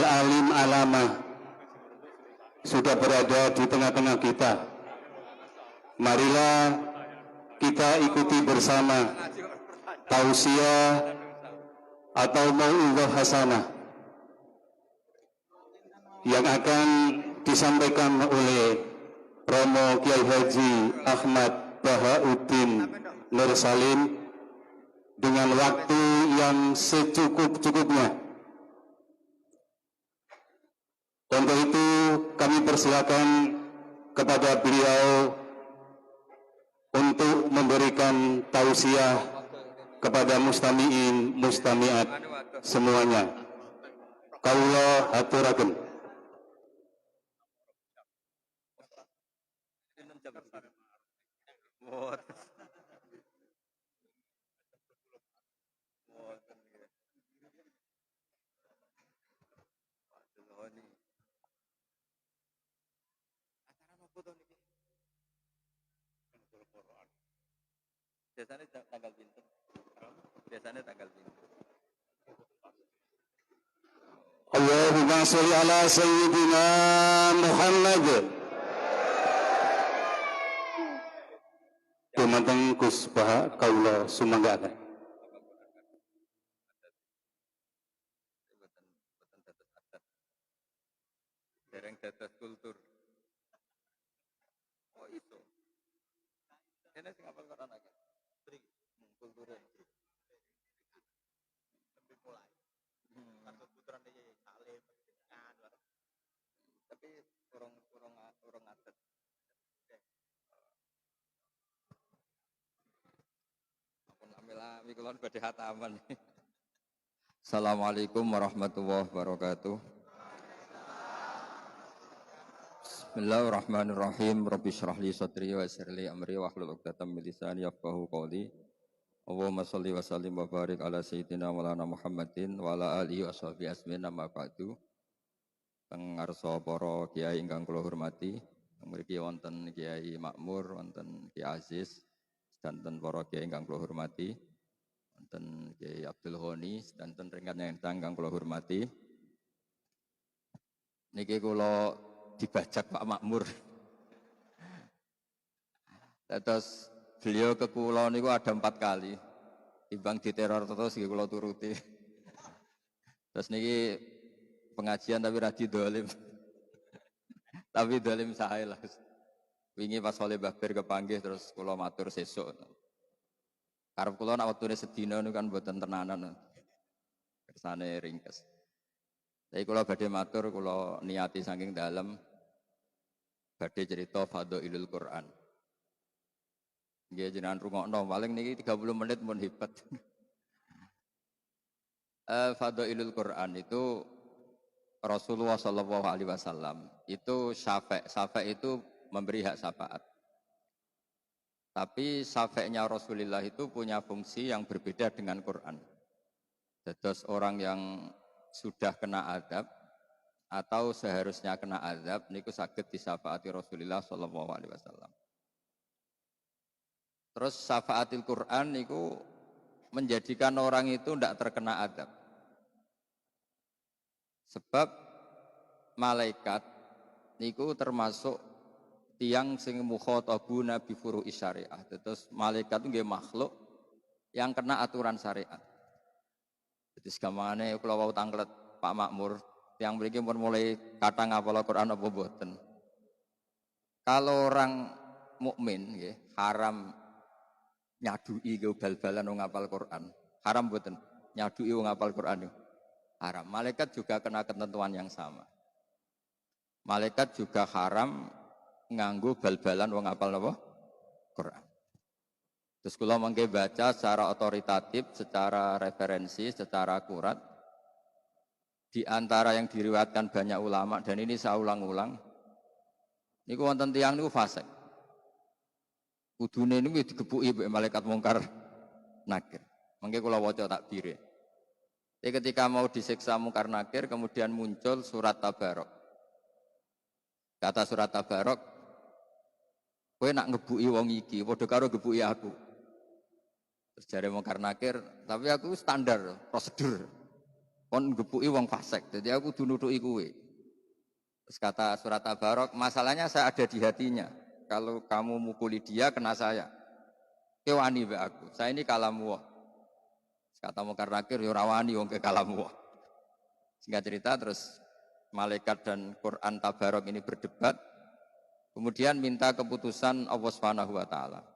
alim alamah sudah berada di tengah-tengah kita. Marilah kita ikuti bersama tausiah atau mau'izah hasanah yang akan disampaikan oleh Romo Kiai Haji Ahmad Bahauddin Nur Salim dengan waktu yang secukup-cukupnya. Untuk itu kami persilakan kepada beliau untuk memberikan tausiah kepada mustami'in mustami'at semuanya. Kaula aturaken. Biasanya tanggal pintu. Biasanya tanggal pintu. Allahumma sholli ala sayyidina Muhammad. Dumateng Gus Baha kaula sumangga. Dereng dados kultur. Oh itu. Kene sing apal Quran akeh. Kulture. Sampai mulai. Kartu puteran iki salim kan. Tapi urung adat. Ampun amil kulon badhe hataman. Assalamualaikum warahmatullahi wabarakatuh. Bismillahirrahmanirrahim. Rabbi shrah li sadri wa yassir li amri wahlul 'uqdatam min lisani yafqahu qawli. Allahumma shalli wa sallim wa barik ala sayyidina Maulana Muhammadin wa ala alihi washabihi asmin amma ba'du. Pangarsa para kiai ingkang kula hormati, mriki wonten Kiai Makmur, wonten Kiai Aziz, sedanten para kiai ingkang kula hormati, wonten Kiai Abdul Ghani, sedanten rekan ingkang kula hormati. Niki kula dibajak Pak Makmur. Terus beliau ke kula niku ada 4 kali. Timbang diteror terus nggih kula turuti. Terus niki pengajian tapi ra dolim. Tapi dolim sae lah. Wingi pas oleh Mbah Bir kepanggih terus kula matur sesuk. Karep kula nek wektune sedina niku kan mboten tenanan. Kersane ringkes. Tapi kula badhe matur kula niati saking dalem badhe cerita Fadhailul Quran. Nggih jenengan rungokno paling niki 30 menit mun hebat. Fadhailul Quran itu Rasulullah sallallahu alaihi wasallam itu syafa' itu memberi hak syafaat. Tapi syafaatnya Rasulullah itu punya fungsi yang berbeda dengan Quran. Dados orang yang sudah kena azab atau seharusnya kena azab niku saged disyafaati Rasulullah sallallahu alaihi wasallam. Terus syafaatil Quran niku menjadikan orang itu tidak terkena azab. Sebab malaikat niku termasuk tiang sing mukhatabuna bi furu'i syariah. Terus malaikat itu nggih makhluk yang kena aturan syariat. Jadi segamane kula wau tanglet Pak Makmur, yang mriki pun mulai kata ngapal Quran apa mboten. Kalau orang mukmin nggih haram nyadui ke bal-balan wong ngapal Quran. Haram mboten nyadui wong ngapal Quran itu. Haram. Malaikat juga kena ketentuan yang sama. Malaikat juga haram nganggo bal-balan wong ngapal napa? Quran. Terus kula mangke baca secara otoritatif, secara referensi, secara akurat di antara yang diriwayatkan banyak ulama dan ini saya ulang-ulang. Niku wonten tiyang niku fasik. Kudune niku digepuki mbek malaikat mungkar nakir. Mangke kula waca takbire. Jadi ketika mau disiksa mungkar nakir kemudian muncul surat Tabarok. Kata surat Tabarok, kowe nak ngebuki wong iki padha karo ngebuki aku. Terus jare mungkar nakir, tapi aku standar prosedur. kon ngepuki wong fasik. Jadi aku kudu nutuki kowe. Terus kata surat Tabarok, masalahnya saya ada di hatinya. Kalau kamu mukuli dia, kena saya. Kewani be aku. Saya ini kalamu wah. Kata Mukar Nakir, yo rawani wong ke kalamu wah. Singkat cerita, terus malaikat dan Quran Tabarok ini berdebat. Kemudian minta keputusan Allah Subhanahu wa taala.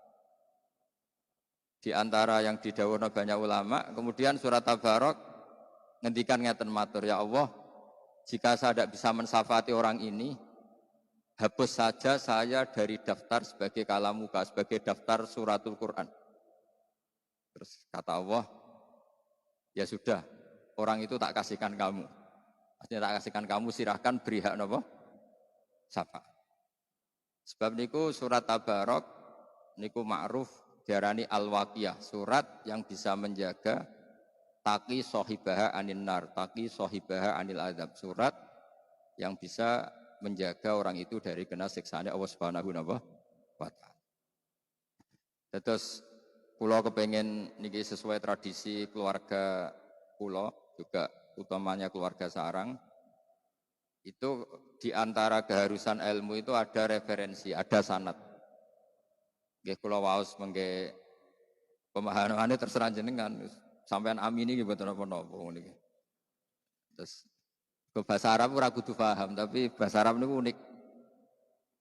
Di antara yang didhawuhna banyak ulama, kemudian surat Tabarok ngendikan ngeten matur, ya Allah, jika saya tidak bisa mensafati orang ini, hapus saja saya dari daftar sebagai kalamuka, sebagai daftar suratul Quran. Terus kata Allah, ya sudah, orang itu tak kasihkan kamu. Maksudnya tak kasihkan kamu, silahkan beri hak napa? Sapa. Sebab niku surat Tabarok, niku ma'ruf diarani al-waqiyah, surat yang bisa menjaga taki sohibaha anin nar, taki sohibaha anil adab, surat yang bisa menjaga orang itu dari kena siksaan Allah Subhanahu wa taala. Terus kula kepengen niki sesuai tradisi keluarga kula, juga utamanya keluarga sarang. Itu di antara keharusan ilmu itu ada referensi, ada sanad. Nggih kula waos mengke pemahamane terserah jenengan. Sampean amini nggih mboten napa-napa niki. Terus ke bahasa Arab ora kudu paham, tapi bahasa Arab niku unik.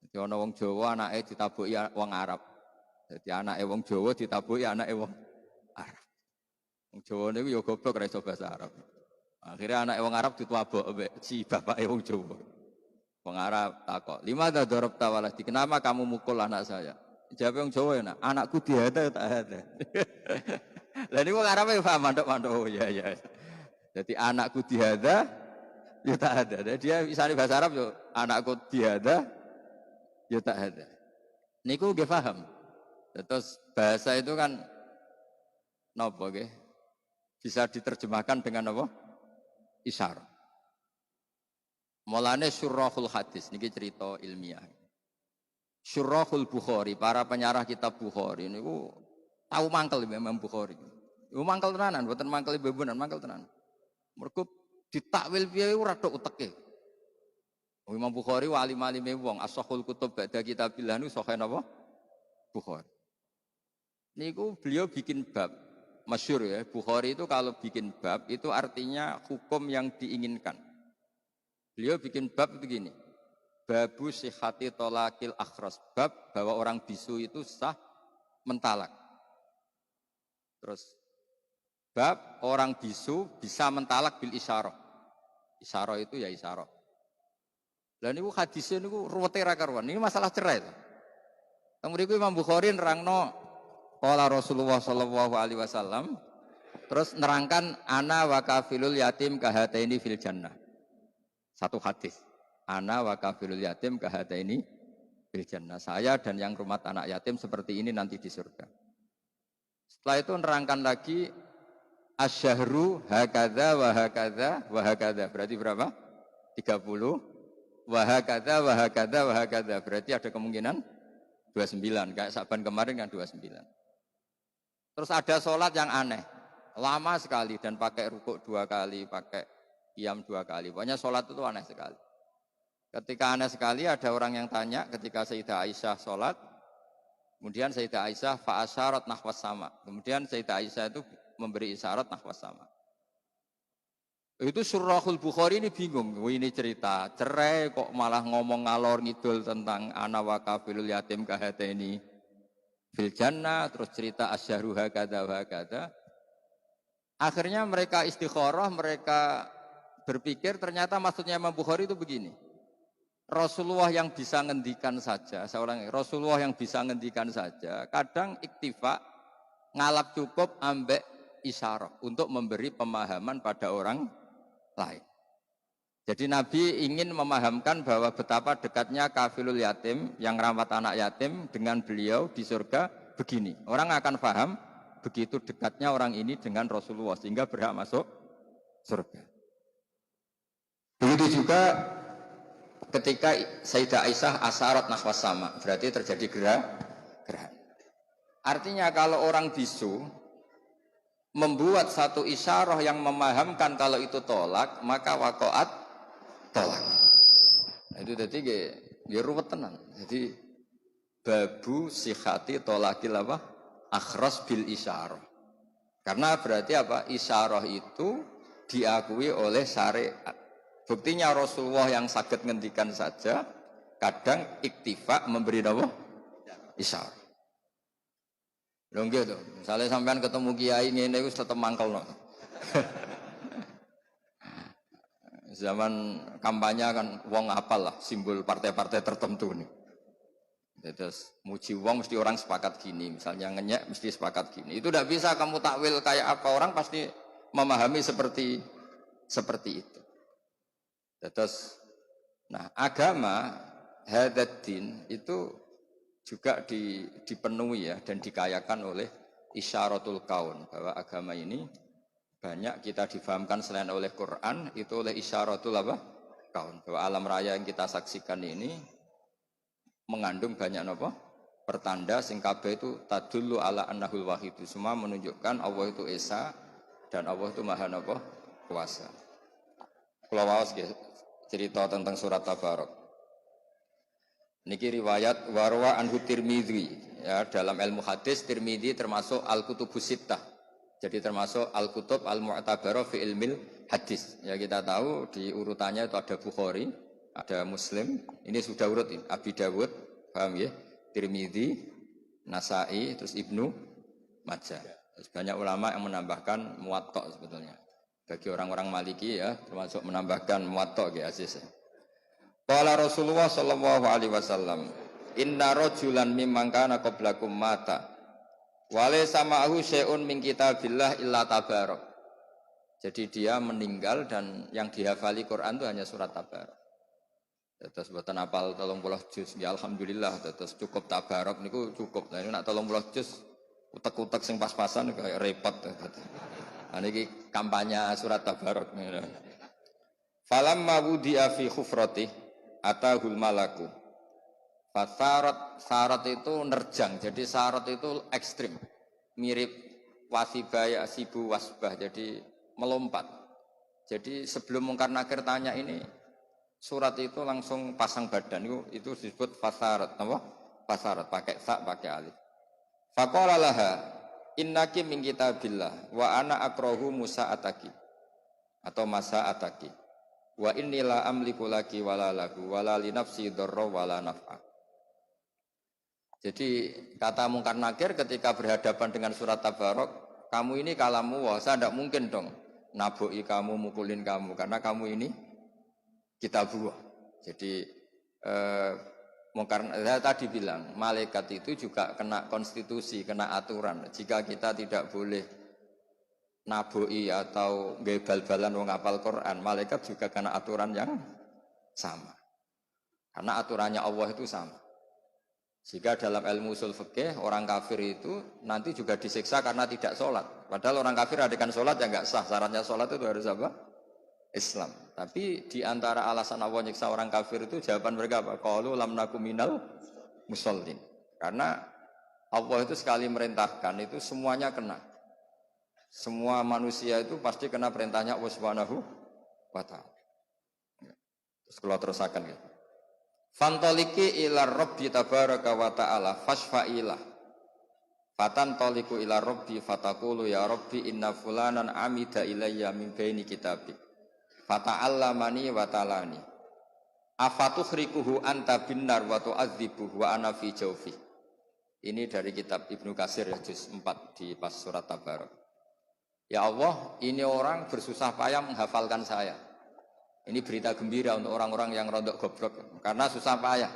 Jadi ana wong Jawa anake ditabuki wong Arab. Jadi anake wong Jawa ditabuki anake wong Arab. Wong Jawa niku ya goblok ora iso bahasa Arab. Akhirnya anake wong Arab ditwabok mbek si bapake wong Jawa. Wong Arab takok, "Lima darabta waladi? Kenapa kamu mukul anak saya?" Jawab wong Jawa ya, "Anakku dihada tak ada." Lah niku wong Arab ya paham mandok-mandok. Oh iya iya. Jadi anakku dihada ya tak ada. Dan dia misalnya bahasa Arab yo anakku dihada ya tak ada. Niku nggih paham. Terus bahasa itu kan napa nggih? Bisa diterjemahkan dengan apa? Isyarah. Mulane syurahul hadis niki cerita ilmiah. Syurahul Bukhari, para penyarah kitab Bukhari niku tahu mangkel Imam Bukhari. Yo mangkel tenanan, mboten mangkel bebunan, mangkel tenanan. Mergo ditakwil piye ora tok uteke. Imam Bukhari wa alim-alime wong, as-sahul kutub ba'da kitabillah niku sahih napa? Bukhari. Niku beliau bikin bab masyhur ya. Bukhari itu kalau bikin bab itu artinya hukum yang diinginkan. Beliau bikin bab begini. Babu sihhati tolakil akhras, bab bahwa orang bisu itu sah mentalak. Terus bab orang bisu bisa mentalak bil isyarah. Isyarah itu ya isyarah. Lah niku hadisnya niku ruwete ra karuan. Ini masalah cerai to. Kemudian Imam Bukhari nerangno qala Rasulullah sallallahu alaihi wasallam, terus nerangkan ana wa kafilul yatim kahataini fil jannah. Satu hadis. Ana wa kafilul yatim kahataini fil jannah. Saya dan yang rumah anak yatim seperti ini nanti di surga. Setelah itu nerangkan lagi asyahru hakadha wa hakadha wa hakadha. Berarti berapa? 30. Wa hakadha wa hakadha wa hakadha. Berarti ada kemungkinan 29. Kayak Saban kemarin kan 29. Terus ada sholat yang aneh. Lama sekali dan pakai rukuk 2 kali, pakai qiyam 2 kali. Pokoknya sholat itu aneh sekali. Ketika aneh sekali ada orang yang tanya ketika Sayyidah Aisyah sholat. Kemudian Sayyidah Aisyah fa'asyarat nahwas sama. Kemudian Sayyidah Aisyah itu memberi isyarat nahwas sama. Itu Surahul Bukhari ini bingung. Ini cerita cerai kok malah ngomong ngalor ngidul tentang ana wa kafilul yatim kahateni fil jannah. Terus cerita asyahru hakadha wa hakadha. Akhirnya mereka istikharah, mereka berpikir ternyata maksudnya Imam Bukhari itu begini. Rasulullah yang bisa ngendikan saja, seorang Rasulullah yang bisa ngendikan saja, kadang iktifa ngalap cukup ambek isyarah untuk memberi pemahaman pada orang lain. Jadi Nabi ingin memahamkan bahwa betapa dekatnya kafilul yatim yang rawat anak yatim dengan beliau di surga begini. Orang akan paham begitu dekatnya orang ini dengan Rasulullah sehingga berhak masuk surga. Begitu juga ketika Sayyidah Aisyah asyarat nahwas sama, berarti terjadi gerhana. Artinya kalau orang bisu membuat satu isyarah yang memahamkan kalau itu tolak, maka waqa'at tolak. Nah, itu tadi nggih ruwet tenan. Jadi babu sihati tolakil apa? Akhras bil isyarah. Karena berarti apa? Isyarah itu diakui oleh syariat. Buktinya Rasulullah yang sakit ngendikan saja kadang iktifa memberi apa? Isyarah. Lho nggih to. Misale sampean ketemu kiai ngene wis tetep mangkelno. Zaman kampanye kan wong apal lah simbol partai-partai tertentu nih. Terus muji wong mesti orang sepakat gini, misalnya ngenyek mesti sepakat gini. Itu tidak bisa kamu takwil kayak apa, orang pasti memahami seperti itu. Terus nah agama hadaddin itu juga dipenuhi ya dan dikayakan oleh isyaratul kaun, bahwa agama ini banyak kita difahamkan selain oleh Quran itu oleh isyaratul apa? Kaun, bahwa alam raya yang kita saksikan ini mengandung banyak apa? Pertanda sing kabeh itu tadullu ala annahul wahid, semua menunjukkan Allah itu esa dan Allah itu maha apa? Kuasa. Kula waos cerita tentang surat Tabarok. Niki riwayat warwa anhu Tirmidzi, ya, dalam ilmu hadis Tirmidzi termasuk al-kutubus sittah. Jadi termasuk al-kutub al-mu'tabarah fi ilmil hadis. Ya kita tahu di urutannya itu ada Bukhari, ada Muslim. Ini sudah urut ini. Abi Dawud, paham ya? Tirmidzi, Nasai, terus Ibnu Majah. Terus banyak ulama yang menambahkan Muwatta sebetulnya. Bagi orang-orang Maliki ya, termasuk menambahkan Muwatta ya Aziz. Qala Rasulullah sallallahu alaihi wasallam, "Inna rajulan mimman kana qablakum mata wa laysa ma'ahu syai'un min kitabillah illa tabarak." Jadi dia meninggal dan yang dihafali Quran itu hanya surat Tabarak. Terus mboten hafal 30 juz, ya alhamdulillah, terus cukup Tabarak niku cukup. Nah ini nak 30 juz utek-utek sing pas-pasan kayak repot. Nah niki kampanye surat Tabarak. Falamma wudi'a fi khufratih atahul malaku. Syarat itu nerjang, jadi syarat itu ekstrim, mirip wasibaya sibu wasbah, jadi melompat. Jadi sebelum Mungkar Nakir tanya ini, surat itu langsung pasang badan, itu disebut fasarat, apa? Fasarat, pakai sa, pakai alif. Faqala laha, innaki min kitabillah, wa ana akrahu musa ataki, atau masa ataki. Wa innila amliku laki wala lagu wala li nafsi dharra wala naf'a. Jadi kata Mungkar Nakir ketika berhadapan dengan surat Tabarok, kamu ini kalamu wah, saya tidak mungkin dong nabuki kamu, mukulin kamu, karena kamu ini kitabullah. Jadi saya tadi bilang malaikat itu juga kena konstitusi, kena aturan. Jika kita tidak boleh naboi atau bal-balan wong hafal Quran, malaikat juga karena aturan yang sama. Karena aturannya Allah itu sama. Jika dalam ilmu usul fikih orang kafir itu nanti juga disiksa karena tidak sholat. Padahal orang kafir adakan sholat ya nggak sah. Syaratnya sholat itu harus apa? Islam. Tapi di antara alasan Allah nyiksa orang kafir itu jawaban mereka apa? Qalu lam nakum minal musallin. Karena Allah itu sekali merintahkan itu semuanya kena. Semua manusia itu pasti kena perintahnya Allah Subhanahu wa ta'ala. Terus kalau terusakan ya. Fantoliki ila rabbi tabaraka wa ta'ala fashfa'ilah. Fatantoliku ila rabbi fatakulu ya rabbi inna fulanan amida ilayya min baini kitabik. Fata'allamani wa ta'alani. Afatuhrikuhu anta binnar wa tu'adzibuhu wa ana fi jawfi. Ini dari kitab Ibnu Katsir ya juz 4 di pas surat Tabarak. Ya Allah, ini orang bersusah payah menghafalkan saya. Ini berita gembira untuk orang-orang yang rodok goblok. Karena susah payah.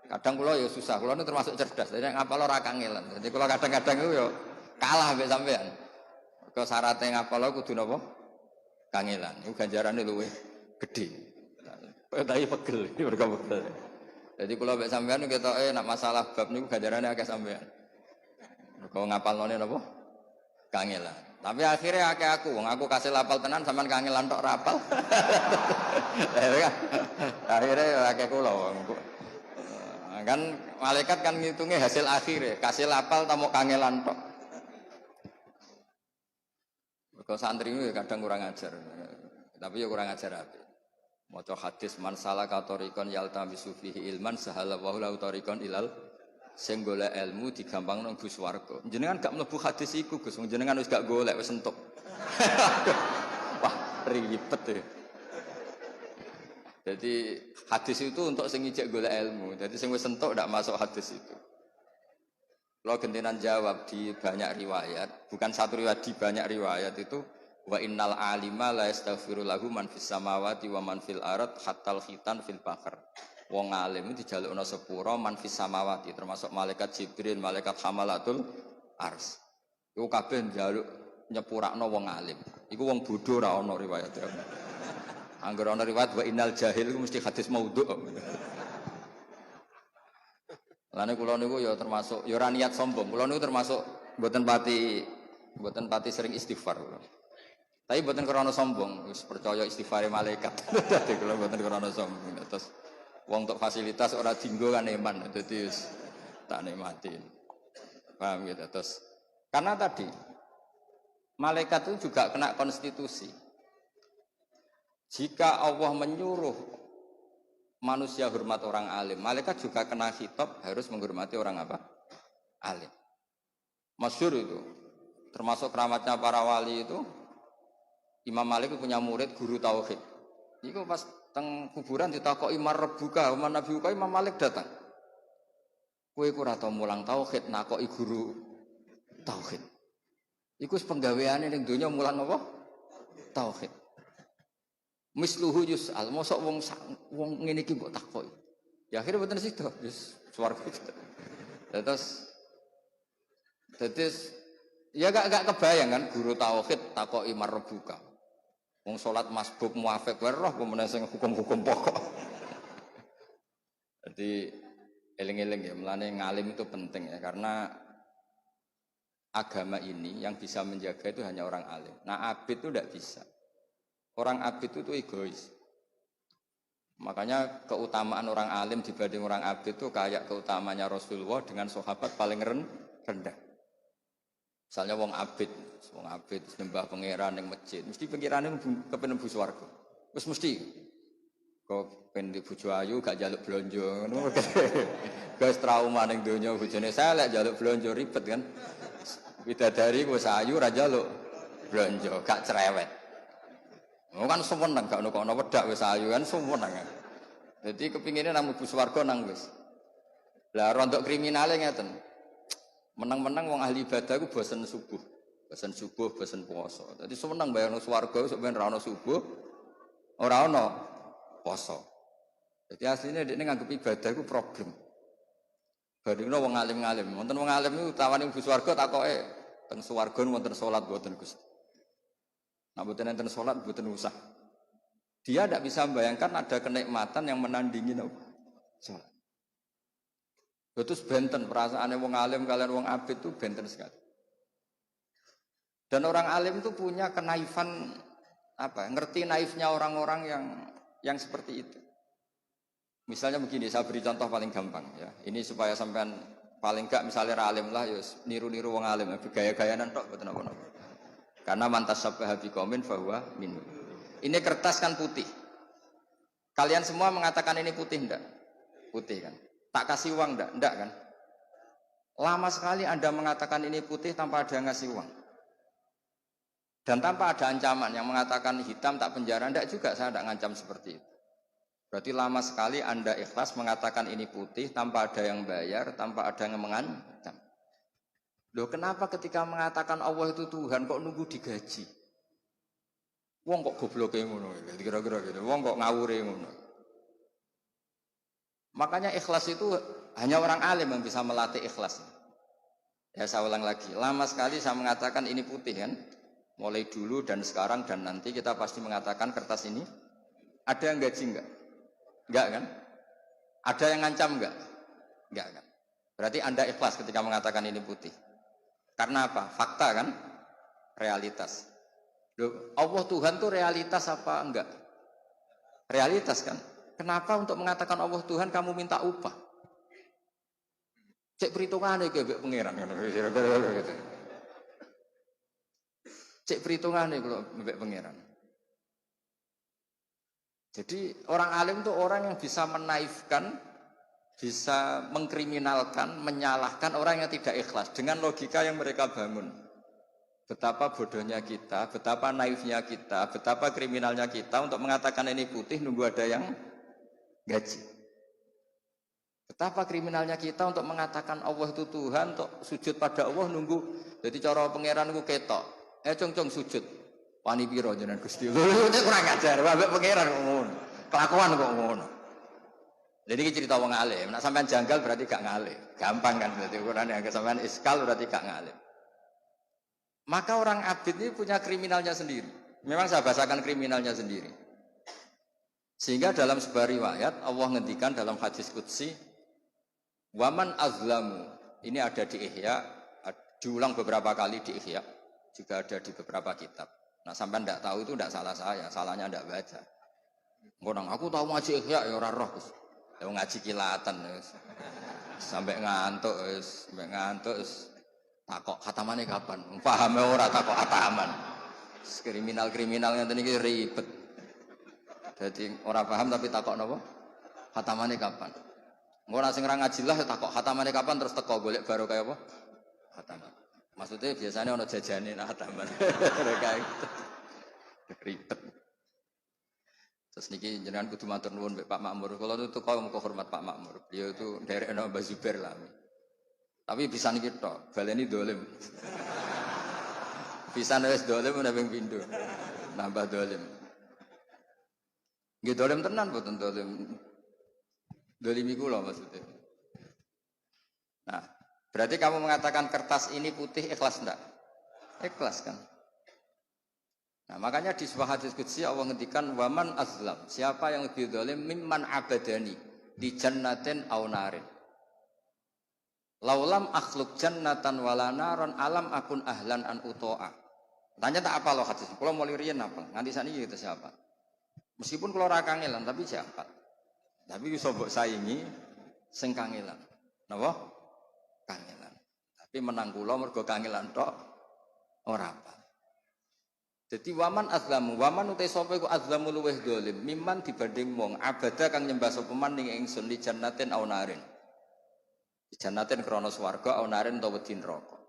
Kadang kula ya susah, kula ini termasuk cerdas. Jadi ngapal ora kangelan. Jadi kula kadang-kadang itu ya kalah mbek sampean. Kok syaratnya ngapal kudu napa? Kangelan. Iku ganjarane luwih gedhe. Tapi pegel, iki mergo pegel. Jadi kula mbek sampean ketoke nek masalah bab niku ganjarane akeh sampean. Mergo ngapalne napa? Kangelan. Tapi akhirnya aku kasih lapal tenan sampean kangelan tok rapal. Akhirnya akeh kula. Kan malaikat kan ngitungnya hasil akhir ya, kasih lapal tamu kangelan tok. Mergo santri itu kadang kurang ajar. Tapi ya kurang ajar apa. Maca hadis man salaka tariqan yaltamisu fihi ilman sahala wa lahu tariqan ilal sing golek ilmu digampangno mlebu swarga. Jenengan gak mlebu hadis iku Gus, jenengan wis gak golek wis entuk. Wah, ribet ya. Jadi hadis itu untuk sing ijek golek ilmu. Jadi sing wis entuk ndak masuk hadis itu. Kalau gentenan jawab di banyak riwayat, bukan satu riwayat, di banyak riwayat itu wa innal alima la yastaghfiru lahu man fis samawati wa man fil ard hatta khitan fil bahr. Wong alim dijalukna sepura man fis samawati termasuk malaikat Jibril, malaikat hamalatul ars. Iku kabeh njaluk nyepurakno wong alim. Iku wong bodho ora ana riwayat. Angger ana riwayat wa innal jahil iku mesti hadis maudhu'. Lane kula niku ya termasuk ya ora niat sombong. Kula niku termasuk mboten pati sering istighfar. Tapi mboten krana sombong, wis percaya istighfare malaikat. Dadi kula mboten krana sombong. Terus wong untuk fasilitas ora dinggo kan eman. Dadi wis tak nikmati. Paham gitu. Terus karena tadi malaikat itu juga kena konstitusi. Jika Allah menyuruh manusia hormat orang alim, malaikat juga kena khitab harus menghormati orang apa? Alim. Masyhur itu. Termasuk keramatnya para wali itu Imam Malik punya murid guru tauhid. Iku pas teng kuburan ditakoki marbuka, man nabiuka Imam Malik datang. Kowe ora tau mulang tauhid nakoki guru tauhid. Iku penggaweane ning donya mulang apa? Tauhid. Misluhu yus'al, mosok wong ngene iki mbok takoki. Ya akhirnya mboten sida, wis swarga. Terus ya gak kebayang kan guru tauhid takoki marbuka. Wong salat masbuk muafik wae roh pemene sing hukum-hukum pokok. Jadi eling-eling ya, melane ngalim itu penting ya karena agama ini yang bisa menjaga itu hanya orang alim. Nah, abid itu tidak bisa. Orang abid itu egois. Makanya keutamaan orang alim dibanding orang abid itu kayak keutamanya Rasulullah dengan sahabat paling rendah. Misalnya wong abid nyembah pangeran yang masjid, mesti pangerane kepen mlebu swarga. Wis mesti. Kok ben di bojo ayu gak njaluk blonjo ngono. Guys trauma ning donya bojone selek njaluk blonjo ribet kan. Bidadari wis ayu ora njaluk blonjo, gak cerewet. Kan semeneng gak ono wedak wis ayu kan semeneng. Jadi kepingine nang mlebu swarga nang wis. Lah rontok kriminale ngeten. Menang-menang wong ahli ibadah ku bosen subuh, bosen puasa. Dadi semeneng bayangno swarga sok ben ora ono subuh, ora ono puasa. Jadi aslinya dekne nganggep ibadah ku problem. Bandingno wong alim-alim. Wonten wong alim niku tawani mlebu swarga takoke teng swarga wonten salat mboten Gusti. Nah, mboten enten salat, mboten usah. Dia tidak bisa membayangkan ada kenikmatan yang menandingi salat. Terus benten perasaannya wong alim kalian wong abid itu benten sekali. Dan orang alim itu punya kenaifan ngerti naifnya orang-orang yang seperti itu. Misalnya begini, saya beri contoh paling gampang ya. Ini supaya sampean paling enggak misalnya alim lah, ya niru-niru wong alim, gaya-gayanan tok mboten apa-apa. Karena mantas sabah biqaumin fahuwa minhum. Ini kertas kan putih. Kalian semua mengatakan ini putih enggak? Putih kan? Tak kasih uang enggak kan? Lama sekali Anda mengatakan ini putih tanpa ada ngasih uang. Dan tanpa ada ancaman yang mengatakan hitam tak penjara enggak juga, saya tidak ngancam seperti itu. Berarti lama sekali Anda ikhlas mengatakan ini putih tanpa ada yang bayar, tanpa ada yang mengancam. Loh, kenapa ketika mengatakan Allah itu Tuhan kok nunggu digaji? Wong kok gobloke ngono, kira-kira gitu. Wong kok ngawure ngono. Makanya ikhlas itu hanya orang alim yang bisa melatih ikhlas. Ya saya ulang lagi, lama sekali saya mengatakan ini putih kan. Mulai dulu dan sekarang dan nanti kita pasti mengatakan kertas ini ada yang gaji enggak? Enggak kan? Ada yang ngancam enggak? Enggak kan? Berarti Anda ikhlas ketika mengatakan ini putih. Karena apa? Fakta kan? Realitas. Loh, Allah Tuhan itu realitas apa enggak? Realitas kan? Kenapa untuk mengatakan Allah Tuhan kamu minta upah? Cek perhitungan iki mbek pangeran ngono. Cek perhitungane kalau mbek pangeran. Jadi orang alim itu orang yang bisa menaifkan, bisa mengkriminalkan, menyalahkan orang yang tidak ikhlas dengan logika yang mereka bangun. Betapa bodohnya kita, betapa naifnya kita, betapa kriminalnya kita untuk mengatakan ini putih nunggu ada yang gaji. Betapa kriminalnya kita untuk mengatakan Allah itu Tuhan, untuk sujud pada Allah nunggu. Jadi cara pangeran ku ketok. Cung sujud. Wani piro jenengan Gusti. Itu kurang ajar, mbek pangeran kok ngono. Kelakuan kok ngono. Jadi ini cerita wong alim. Nek sampean janggal berarti gak ngalim. Gampang kan berarti ukuran yang sampean iskal berarti gak ngalim. Maka orang abid ini punya kriminalnya sendiri. Memang saya bahasakan kriminalnya sendiri. Sehingga dalam sebuah riwayat Allah ngendikan dalam hadis qudsi, waman azlamu, ini ada di Ihya, diulang beberapa kali di Ihya, juga ada di beberapa kitab. Nah sampai tidak tahu itu tidak salah saya, salahnya tidak baca. Ngonang aku tahu ngaji Ihya ya ora roh, ya ngaji kilatan, sampai ngantuk, takok khatamane kapan? Pahame ora takok khataman. Kriminal yang tadi ribet. Jadi orang paham tapi takok napa? Khatamane kapan? Engko nek sing ora ngaji lah takok khatamane kapan terus teko golek baru kaya apa? Khataman. Maksudnya biasanya ono jajane nak khataman. Mereka itu ribet. Terus niki jenengan kudu matur nuwun Pak Makmur. Kalau itu kau mau hormat Pak Makmur. Beliau itu nderekno Mbah Zubair lah. Tapi bisa niki tok, baleni dolim. Bisa wis dolim udah ping pindho. Nambah dolim. Nggih dolim tenan mboten dolim. Dolimi kula maksudnya. Nah, berarti kamu mengatakan kertas ini putih ikhlas enggak? Ikhlas kan? Nah, makanya di sebuah hadis qudsi Allah ngendikan waman azlam, siapa yang lebih zalim mimman abadani di jannatin aw narin. Laulam akhluk jannatan wala naron alam akun ahlan an utoa. Tanya tak apa lo hadis. Kalau mau lirian apa? Nganti sakniki kita siapa? Meskipun kalau ora kangelan tapi siapa? Tapi iso mbok saingi sing kangelan. Napa? Kangelan. Tapi menang kula mergo kangelan tok ora apa. Jadi waman azlamu, waman utai sapa iku azlamu luweh dolim, mimman dibanding wong abada kang nyembah sapa man ning ingsun li jannatin aw narin. Di jannatin krana swarga aw narin utawa wedi neraka.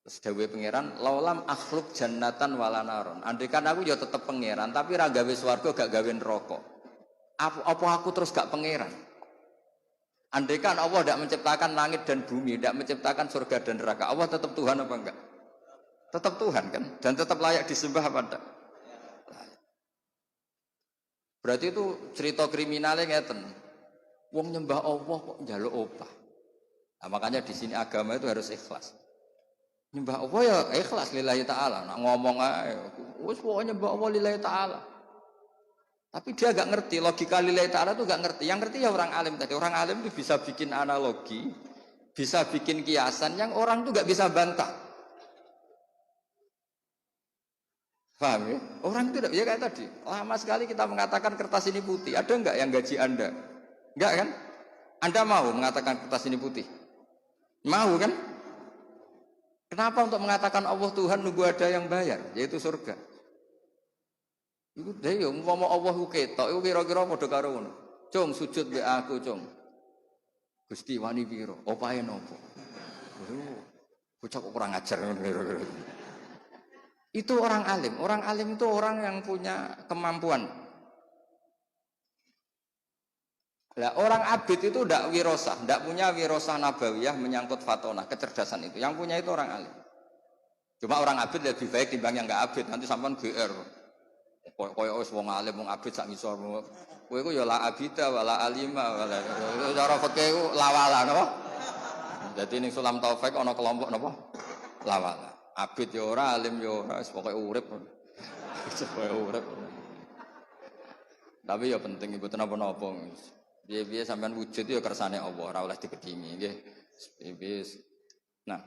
Terus dawuhe pangeran, laulam akhluk jannatan wala naron. Andaikan aku ya tetep pangeran, tapi ra gawe swarga gak gawe neraka. Apa aku terus gak pangeran? Andaikan Allah tidak menciptakan langit dan bumi, tidak menciptakan surga dan neraka, Allah tetap Tuhan apa enggak? Tetap Tuhan kan? Dan tetap layak disembah apa enggak? Berarti itu cerita kriminalnya ngeten. Wong nyembah Allah kok njaluk opah. Nah, makanya di sini agama itu harus ikhlas. Nyembah Allah ya ikhlas lillahi ta'ala. Nak ngomong ae, wis pokoke nyembah Allah lillahi ta'ala. Tapi dia gak ngerti, logika lillahi ta'ala itu gak ngerti. Yang ngerti ya orang alim tadi. Orang alim itu bisa bikin analogi, bisa bikin kiasan yang orang itu gak bisa bantah. Paham ya? Orang itu ya kayak tadi. Lama sekali kita mengatakan kertas ini putih. Ada enggak yang gaji Anda? Enggak kan? Anda mau mengatakan kertas ini putih? Mau kan? Kenapa untuk mengatakan Allah Tuhan nunggu ada yang bayar? Yaitu surga. Iku dhewe yo umpama Allah ku ketok iku kira-kira padha karo ngono. Cung sujud mbek aku, Cung. Gusti wani pira? Opahe napa? Bocah kok kurang ajar ngono kira-kira. Itu orang alim. Orang alim itu orang yang punya kemampuan. Lah orang abid itu ndak wirosah, ndak punya wirosah nabawiyah menyangkut fatonah, kecerdasan itu. Yang punya itu orang alim. Cuma orang abid lebih baik timbang yang enggak abid, nanti sampean GR. Koyo wis wong alim wong abid sak ngisor. Kowe iku ya la abida wala alima wala. Cara fikih iku lawala napa? Dadi ning Sulam Taufik ana kelompok napa? Lawala. Abid ya ora, alim ya ora, wis pokoke urip. Pokoke urip. Tapi ya penting ibu napa-napa. Piye-piye sampean wujud ya kersane Allah, ora oleh digedhingi nggih. Nah,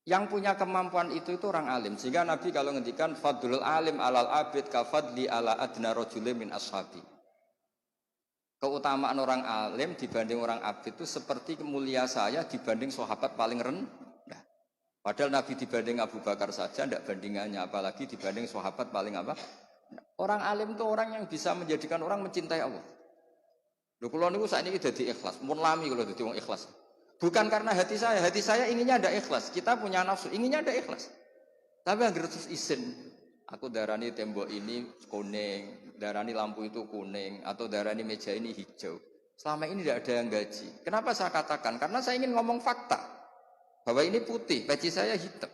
yang punya kemampuan itu orang alim. Sehingga Nabi kalau ngendikan fadlul alim alal abid kafadli ala adna rajulin min ashabi. Keutamaan orang alim dibanding orang abid itu seperti mulia saya dibanding sahabat paling rendah. Padahal Nabi dibanding Abu Bakar saja tidak bandingannya, apalagi dibanding sahabat paling apa? Orang alim itu orang yang bisa menjadikan orang mencintai Allah. Lho kula niku sakniki dadi ikhlas, mun lami kula dadi wong ikhlas. Bukan karena hati saya inginnya ada ikhlas. Kita punya nafsu, inginnya ada ikhlas. Tapi anggere terus isin, aku darani tembok ini kuning, darani lampu itu kuning, atau darani meja ini hijau. Selama ini tidak ada yang gaji. Kenapa saya katakan? Karena saya ingin ngomong fakta. Bahwa ini putih, peci saya hitam.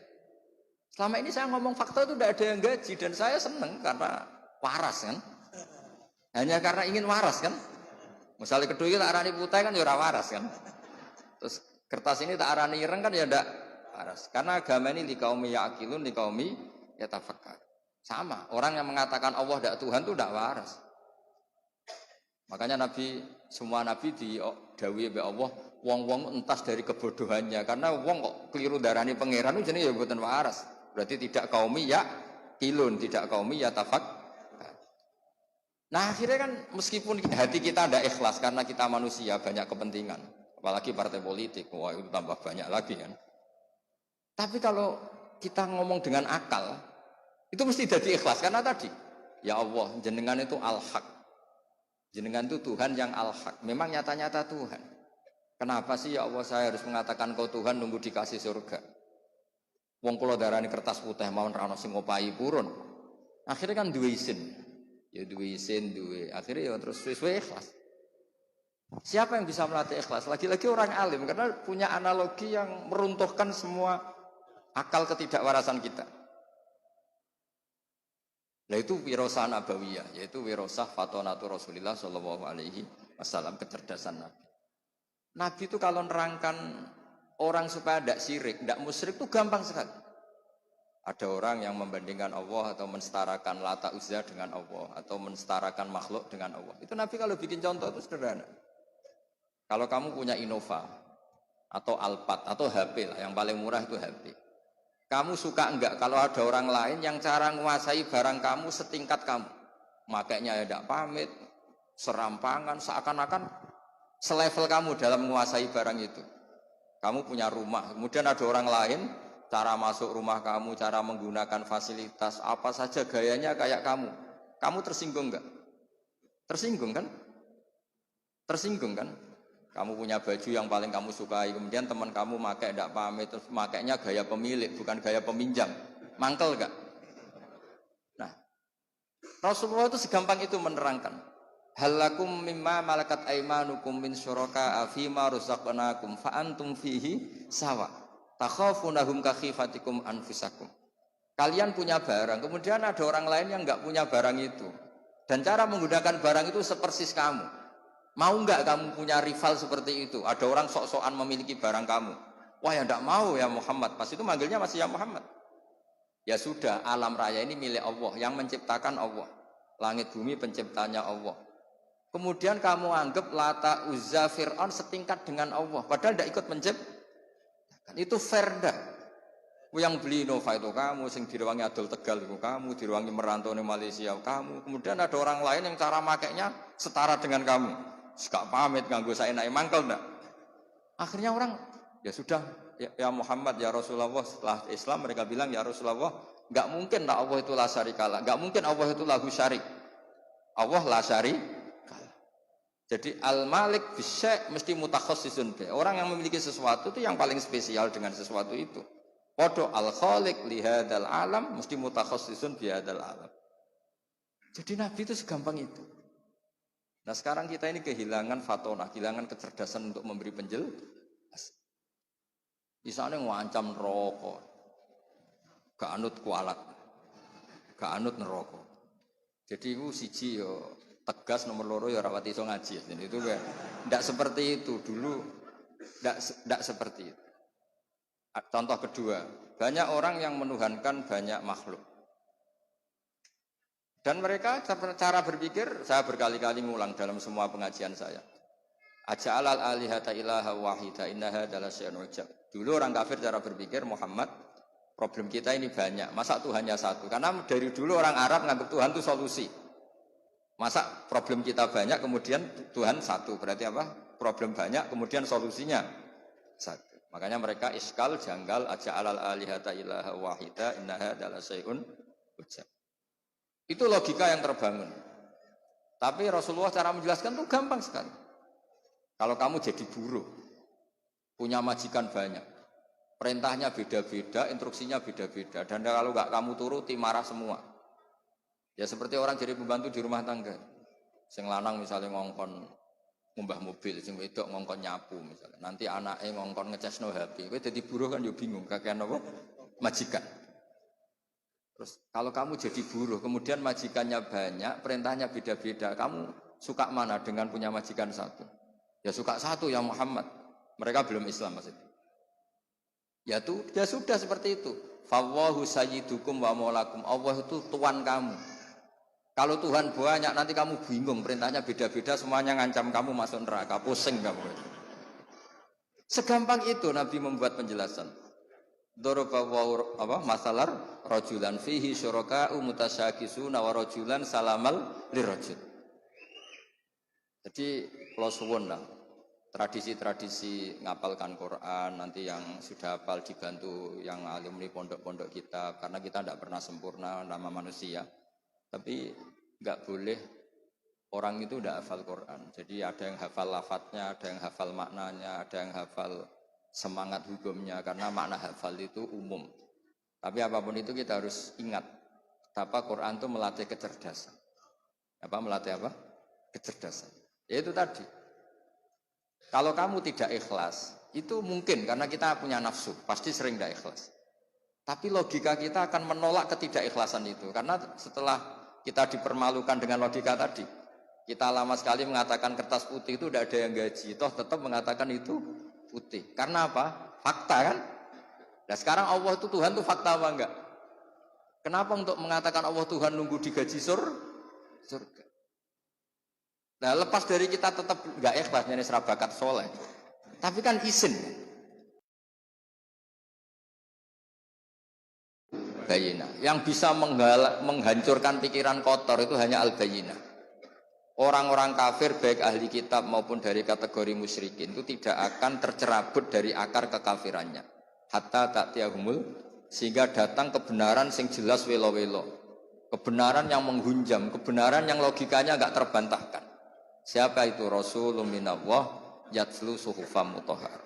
Selama ini saya ngomong fakta itu tidak ada yang gaji. Dan saya senang karena waras kan. Hanya karena ingin waras kan. Misalnya kedua tak arani putih kan ya waras kan. Terus kertas ini tak arani ireng kan ya tidak waras. Karena agama ini li qaumi ya'qilun li qaumi yatafakkar. Sama, orang yang mengatakan Allah tidak Tuhan itu tidak waras. Makanya semua nabi didhawuhi oleh Allah, wong-wong entas dari kebodohannya. Karena wong kok keliru darani pangeran itu jenenge ya mboten waras. Berarti tidak qaumi ya'qilun, tidak qaumi yatafakkar. Nah akhirnya kan meskipun hati kita tidak ikhlas karena kita manusia banyak kepentingan, apalagi partai politik, wah itu tambah banyak lagi kan. Tapi kalau kita ngomong dengan akal, itu mesti jadi ikhlas karena tadi, ya Allah jenengan itu al-haq, jenengan itu Tuhan yang al-haq, memang nyata-nyata Tuhan. Kenapa sih ya Allah saya harus mengatakan kau Tuhan nunggu dikasih surga? Wong kula darani kertas putih mawon ra ono sing ngopahi purun. Akhirnya kan duwe isin. Ya duwe isin, akhirnya ya terus suwe ikhlas. Siapa yang bisa melatih ikhlas? Lagi-lagi orang alim, karena punya analogi yang meruntuhkan semua akal ketidakwarasan kita. Nah itu wirosah nabawiyah, yaitu wirosah fatonatu Rasulillah Shallallahu Alaihi Wasallam, kecerdasan Nabi. Nabi itu kalau nerangkan orang supaya tidak syirik, tidak musyrik itu gampang sekali. Ada orang yang membandingkan Allah atau mensetarakan Lata Uzza dengan Allah atau mensetarakan makhluk dengan Allah. Itu Nabi kalau bikin contoh itu sederhana. Kalau kamu punya Innova atau Alphard atau HP lah, yang paling murah itu HP. Kamu suka enggak kalau ada orang lain yang cara menguasai barang kamu setingkat kamu? Makanya ya tidak pamit, serampangan, seakan-akan selevel kamu dalam menguasai barang itu. Kamu punya rumah, kemudian ada orang lain cara masuk rumah kamu, cara menggunakan fasilitas, apa saja gayanya kayak kamu. Kamu tersinggung enggak? Tersinggung kan? Tersinggung kan? Kamu punya baju yang paling kamu sukai, kemudian teman kamu pakai tidak pamit, terus makainya gaya pemilik, bukan gaya peminjam. Mangkel enggak? Nah, Rasulullah itu segampang itu menerangkan. Halakum mimma malakat aimanukum min syuraka afima rusaqnakum fa antum fihi sawa. Takhafunahum kakhifatikum anfusakum. Kalian punya barang, kemudian ada orang lain yang enggak punya barang itu. Dan cara menggunakan barang itu sepersis kamu. Mau enggak kamu punya rival seperti itu? Ada orang sok-sokan memiliki barang kamu. Wah ya enggak mau ya Muhammad. Pas itu manggilnya masih ya Muhammad. Ya sudah, alam raya ini milik Allah, yang menciptakan Allah. Langit bumi penciptanya Allah. Kemudian kamu anggap Lata Uzza Fir'aun setingkat dengan Allah. Padahal tidak ikut menciptakan. Itu fair dah. Yang beli Innova itu kamu, sing diruangi Adol Tegal itu kamu, diruangi merantau di Malaysia kamu. Kemudian ada orang lain yang cara makainya setara dengan kamu. Gak pamit nganggo saya naik mangkel enggak. Akhirnya orang ya sudah ya Muhammad ya Rasulullah, setelah Islam mereka bilang ya Rasulullah, enggak mungkin lah Allah itu la syarikalah. Enggak mungkin Allah itu lahu syarik. Allah la syarikalah. Jadi al-malik bisyai' mesti mutakhassisun bi. Orang yang memiliki sesuatu itu yang paling spesial dengan sesuatu itu. Podo al-khaliq li hadzal alam mesti mutakhassisun bi hadzal alam. Jadi Nabi itu segampang itu. Nah sekarang kita ini kehilangan fatonah, kehilangan kecerdasan untuk memberi penjelasan. Misalnya ngancam neraka, gak anut kualat, gak anut neraka. Jadi itu siji yo tegas, nomor loro ya rawat iso ngaji. Jadi itu tidak seperti itu dulu, tidak seperti itu. Contoh kedua, banyak orang yang menuhankan banyak makhluk. Dan mereka cara berpikir, saya berkali-kali ngulang dalam semua pengajian saya. Aja'alal alihata ilaha wahida innaha adalah syai'un ujab. Dulu orang kafir cara berpikir, Muhammad, problem kita ini banyak. Masa Tuhannya satu? Karena dari dulu orang Arab nganggap Tuhan itu solusi. Masa problem kita banyak kemudian Tuhan satu? Berarti apa? Problem banyak kemudian solusinya satu. Makanya mereka iskal janggal aja alal alihata ilaha wahida innaha adalah syai'un ujab. Itu logika yang terbangun. Tapi Rasulullah cara menjelaskan itu gampang sekali. Kalau kamu jadi buruh, punya majikan banyak, perintahnya beda-beda, instruksinya beda-beda, dan kalau nggak kamu turuti marah semua. Ya seperti orang jadi pembantu di rumah tangga. Sing lanang misalnya ngongkon ngumbah mobil, sing wedok ngongkon nyapu misalnya. Nanti anaknya ngongkon ngecasno HP. Kowe dadi buruh kan yo bingung, kakean apa? Majikan. Terus kalau kamu jadi buruh, kemudian majikannya banyak, perintahnya beda-beda, kamu suka mana dengan punya majikan satu? Ya suka satu ya Muhammad. Mereka belum Islam maksudnya. Ya sudah seperti itu. Fawwahu sayyidukum wa maulakum. Allah itu tuan kamu. Kalau Tuhan banyak nanti kamu bingung, perintahnya beda-beda, semuanya ngancam kamu masuk neraka, pusing kamu. Segampang itu Nabi membuat penjelasan. Dorobawu masalar rojulan fihi syuraka'u mutasyakisuna wa rojulan salamal lirajul. Jadi kalau suwun lah, tradisi-tradisi ngapalkan Quran, nanti yang sudah hafal dibantu yang alumni pondok-pondok kita, karena kita tidak pernah sempurna nama manusia. Tapi nggak boleh orang itu tidak hafal Quran. Jadi ada yang hafal lafadznya, ada yang hafal maknanya, ada yang hafal semangat hukumnya. Karena makna hafal itu umum. Tapi apapun itu kita harus ingat, apa Quran itu melatih kecerdasan. Apa melatih apa? Kecerdasan. Ya itu tadi. Kalau kamu tidak ikhlas, itu mungkin karena kita punya nafsu, pasti sering tidak ikhlas. Tapi logika kita akan menolak ketidakikhlasan itu. Karena setelah kita dipermalukan dengan logika tadi, kita lama sekali mengatakan kertas putih itu tidak ada yang gaji, toh tetap mengatakan itu putih. Karena apa? Fakta kan? Nah sekarang Allah itu Tuhan itu fakta apa enggak? Kenapa untuk mengatakan Allah Tuhan nunggu digaji surga? Nah lepas dari kita tetap enggak ikhlas nyanyi serabakat soleh, tapi kan izin. Bayinah. Yang bisa menghancurkan pikiran kotor itu hanya al-bayinah. Orang-orang kafir baik ahli kitab maupun dari kategori musyrikin itu tidak akan tercerabut dari akar kekafirannya. Hatta ta'tiyahumul, sehingga datang kebenaran sing jelas welo-welo. Kebenaran yang menghunjam, kebenaran yang logikanya enggak terbantahkan. Siapa itu? Rasulun minallah yatslu suhufam mutahhar.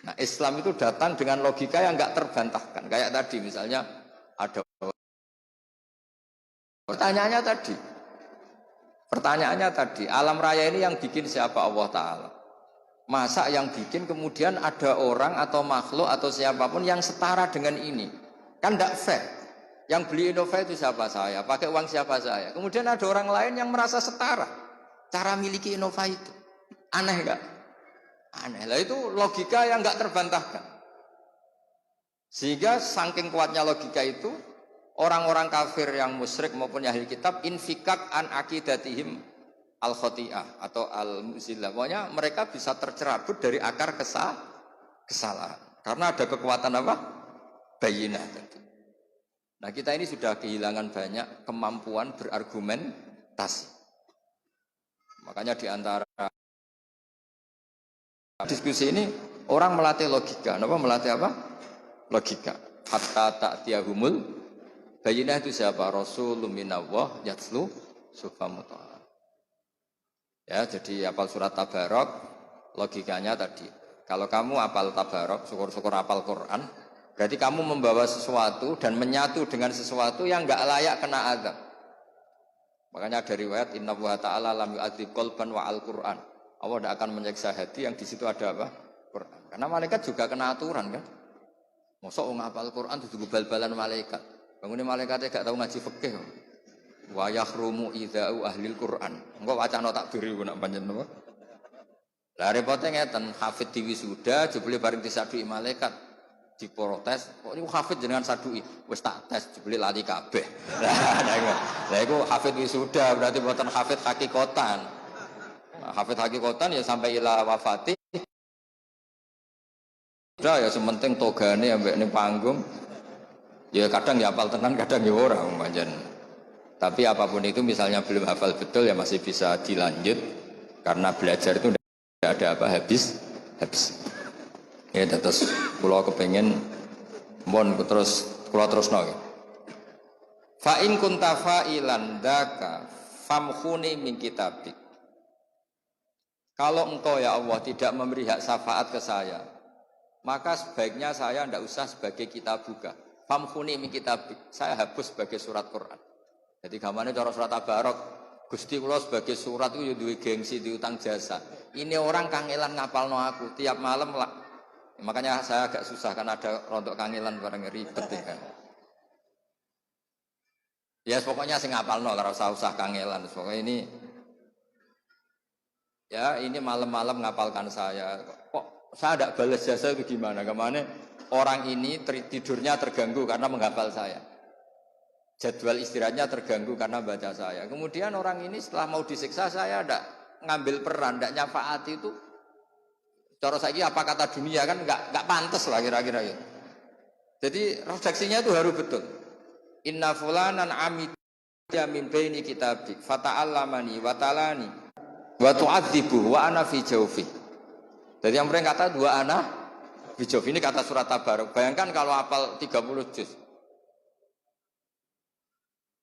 Nah Islam itu datang dengan logika yang enggak terbantahkan. Kayak tadi misalnya ada pertanyaannya tadi, alam raya ini yang bikin siapa? Allah Ta'ala. Masa yang bikin kemudian ada orang atau makhluk atau siapapun yang setara dengan ini? Kan enggak fair. Yang beli Innova itu siapa? Saya. Pakai uang siapa? Saya. Kemudian ada orang lain yang merasa setara cara miliki Innova itu. Aneh enggak? Aneh lah, itu logika yang enggak terbantahkan. Sehingga saking kuatnya logika itu, orang-orang kafir yang musyrik maupun ahli kitab infikak an akidatihim al-khoti'ah atau al-muzillah. Pokoknya mereka bisa tercerabut dari akar kesalahan. Karena ada kekuatan apa? Bayinah tadi. Nah kita ini sudah kehilangan banyak kemampuan berargumentasi. Makanya di antara diskusi ini orang melatih logika. Kenapa melatih apa? Logika. Hatta ta'tiyahumul bayinah itu siapa? Rasulun minallah yatslu suhufam mutahhar. Ya, jadi hafal surat Tabarok, logikanya tadi. Kalau kamu hafal Tabarok, syukur-syukur hafal Quran, berarti kamu membawa sesuatu dan menyatu dengan sesuatu yang enggak layak kena azab. Makanya dari riwayat innallaha ta'ala lam yu'adzib qalban wa al-Qur'an. Allah tidak akan menyiksa hati yang di situ ada apa? Quran. Karena malaikat juga kena aturan kan. Mosok wong hafal Quran dudu bal-balan malaikat. Bangune malaikate gak tahu ngaji fikih. Wa yahrumu idza'u ahlil Quran. Engko wacana takbir iku nak panjenengan apa? Lah repote ngeten, hafid diwisuda jebule bareng disadui malaikat diprotes, kok niku hafid jenengan sadui. Wis tak tes jebule lali kabeh. Lah iku hafid wisuda berarti mboten hafid hakikatan. Hafid hakikatan ya sampai ila wafati. Udah ya sementing togane ambek ning panggung. Ya kadang ya hafal tenan, kadang ya ora pancen. Tapi apapun itu misalnya belum hafal betul ya masih bisa dilanjut karena belajar itu tidak ada apa habis. Ya terus kula kepengin mon kula terusno nggih. Fa in kunta fa'ilan dzaka famkhuni min kitabik. Kalau engkau ya Allah tidak memberi hak syafaat ke saya, maka sebaiknya saya tidak usah sebagai kitabuka. Famkhuni min kitabik. Saya hapus sebagai surat Quran. Jadi gamane cara surat Tabarok, Gusti kula sebagai surat itu ya duwe gengsi, diutang jasa. Ini orang kangelan ngapalno aku tiap malam lah. Makanya saya agak susah kan ada rontok kangelan bareng ribet ya kan. Ya pokoknya sing ngapalno ora usah kangelan. Pokoknya ini ya ini malam-malam ngapalkan saya. Kok saya tidak balas jasa itu gimana? Kemana orang ini tidurnya terganggu karena menghafal saya. Jadwal istirahatnya terganggu karena baca saya. Kemudian orang ini setelah mau disiksa saya tidak ngambil peran, tidak nyafaati itu. Cara saiki apa kata dunia kan nggak pantas lah kira-kira gitu. Jadi redaksinya itu harus betul. Inna fulanan amidya min baini kitabik fata'allamani wa talani wa tu'adzibu wa ana fi jawfi. Jadi yang mereka kata dua ana fi jawfi ini kata surat Tabarok. Bayangkan kalau hafal 30 juz.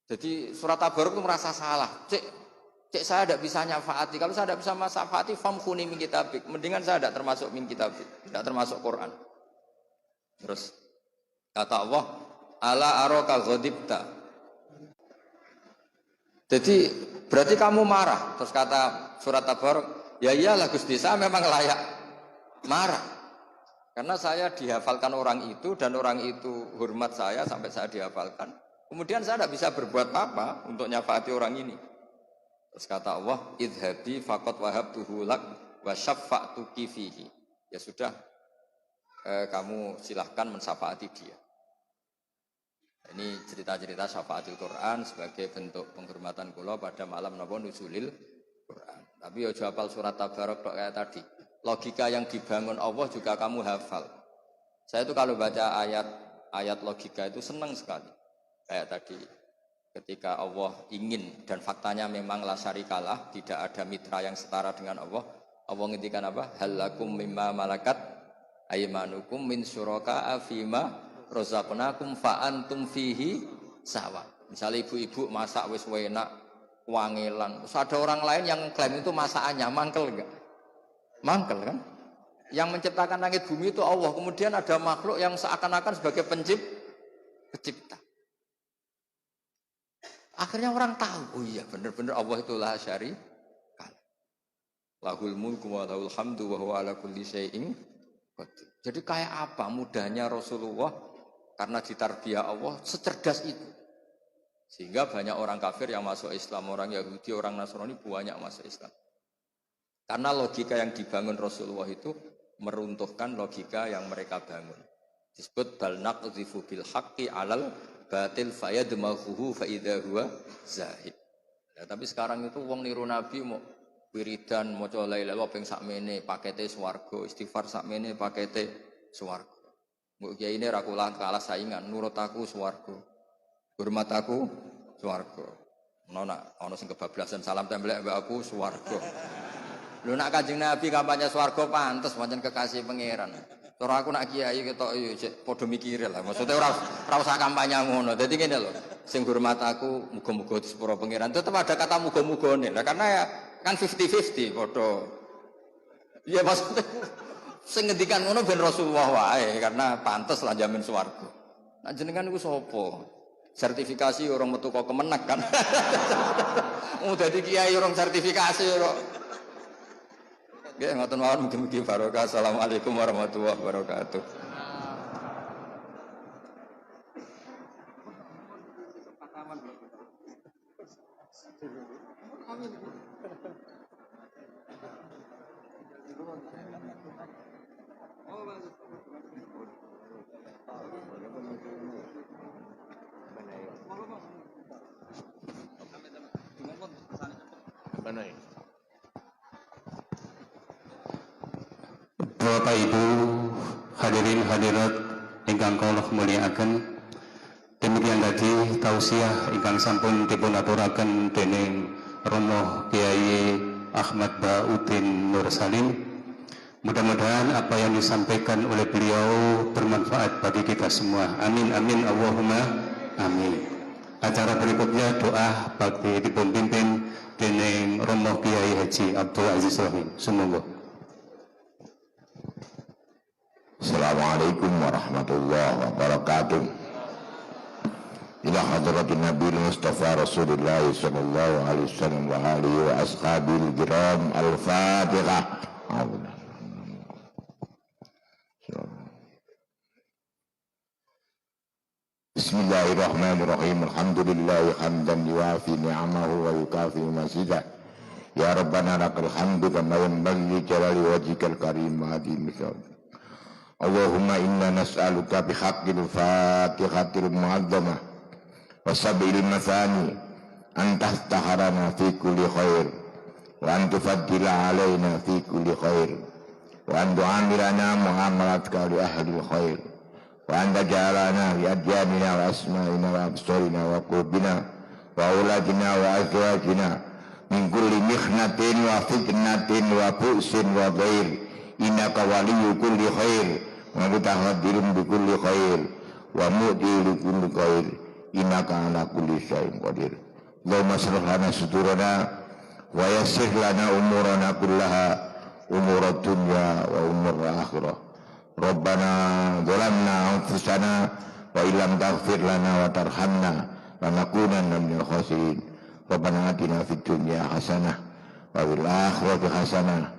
Jadi surat Tabarok itu merasa salah. Cek saya tidak bisa nyafaati. Kalau saya tidak bisa nyafaati, famkhuni min kitabik. Mendingan saya tidak termasuk min kitabik, tidak termasuk Quran. Terus kata Allah, ala aroka ghadibta. Jadi berarti kamu marah. Terus kata surat Tabarok, ya iyalah Gusti, saya memang layak marah. Karena saya dihafalkan orang itu dan orang itu hormat saya sampai saya dihafalkan. Kemudian saya tidak bisa berbuat apa untuk nyafaati orang ini. Terus kata Allah, idhabi faqad wahabtuhu lak wa syaffa'tuki fihi. Ya sudah, kamu silahkan mensyafaati dia. Ini cerita-cerita syafaatul Quran sebagai bentuk penghormatan kula pada malam napa nuzulil Quran. Tapi ya hafal surat Tabarok tok kayak tadi. Logika yang dibangun Allah juga kamu hafal. Saya itu kalau baca ayat logika itu senang sekali. Kayak tadi. Ketika Allah ingin dan faktanya memang la syarikalah, tidak ada mitra yang setara dengan Allah. Allah ngendikan apa? Halakum mimma malakat aymanukum min syuraka'a fima razaqnakum fa antum fihi sawa. Misalnya ibu-ibu masak wis enak, wangilan. Terus ada orang lain yang klaim itu masakannya mangkel enggak? Mangkel kan? Yang menciptakan langit bumi itu Allah. Kemudian ada makhluk yang seakan-akan sebagai pencipta. Akhirnya orang tahu, oh iya benar-benar Allah itulah syarika. Lahul mulku wa lahul hamdu wa huwa ala kulli syai'in qadir. Jadi kayak apa mudahnya Rasulullah karena ditarbiyah Allah secerdas itu. Sehingga banyak orang kafir yang masuk Islam, orang Yahudi, orang Nasrani banyak masuk Islam. Karena logika yang dibangun Rasulullah itu meruntuhkan logika yang mereka bangun. Disebut bal naqdhifu bil haqqi 'alal batil fayadmaghuhu fa idza huwa zahid. Ya, tapi sekarang itu wong niru Nabi mau wiridan maca la ilaha illallah ping sakmene pakete swarga, istighfar sakmene pakete swarga. Mbok kiai ini ra kalah saingan, nurut aku swarga. Hormat aku swarga. Ana sing kebablasan salam templek mbak aku swarga. Lho nak Kanjeng Nabi kampanye swarga pantes pancen kekasih pangeran. Cara aku nak kiai ketok yo cek padha mikir lah. Maksudnya ora usah kampanye ngono. Dadi ngene lho, sing hormat aku muga-muga disepuro pangeran. Tetep ada kata muga-mugane. Lah karena ya kan 50-50 padha. Ya maksudnya sing ngendikan ngono ben Rasulullah wae karena pantes lah jamin swarga. Nak jenengan iku sapa? Sertifikasi orang metu kok kemenek kan. Oh dadi kiai orang sertifikasi kok. Nggih ngoten mawon mugi-mugi barokah. Assalamualaikum warahmatullahi wabarakatuh. Bapak Ibu hadirin hadirat ingkang kula mulyakaken, demikian tadi tausiah ingkang sampun dipun aturaken dening Romo Kiai Ahmad Ba'udin Nur Salim. Mudah-mudahan apa yang disampaikan oleh beliau bermanfaat bagi kita semua. Amin, amin, Allahumma amin. Acara berikutnya doa bagi dipimpin dening Romo Kiai Haji Abdul Aziz Rahim. Sumangga. Assalamualaikum warahmatullahi wabarakatuh. Ila hadratin Nabi Mustafa Rasulullah sallallahu alaihi wasallam wa alihi wa ashabil kiram. Al-Fatihah. Bismillahirrahmanirrahim. Alhamdulillahi hamdan yuafi ni'amahu wa yukafi mazidah. Ya Rabbana lakal hamdu kama yanbaghi li jalali wajhikal karim wa adhim misal. Allahumma inna nas'aluka bihaqqil fatihatil mu'azzamah wa sab'il mathani an tahtaharana fi kulli khair wa an tufaddila alaina fi kulli khair wa an tu'amilana mu'amalatka li ahlil khair wa an tajalana li adyanina wa asma'ina wa absarina wa qulubina wa auladina wa azwajina min kulli mihnatin wa fitnatin wa bu'sin wa ghair innaka waliyyu kulli khair wa mutahaddirun bi kulli khair wa mu'ti li kulli khair innaka ala kulli syai'in qadir. Allahumma shrah lana sudurana wa yassir lana umurana kullaha umurad dunya wa umur akhirah. Rabbana zalamna anfusana wa illam taghfir lana wa tarhamna lanakunanna minal khasirin. Rabbana atina fid dunya hasanah wa fil akhirati hasanah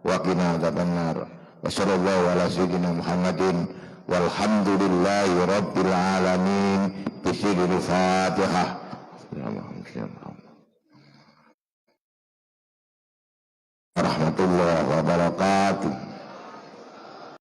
wa qina adzabannar. Wa sallallahu ala sayyidina Muhammadin walhamdulillahi rabbil alamin. Bismillahil Fatihah. Warahmatullahi wabarakatuh.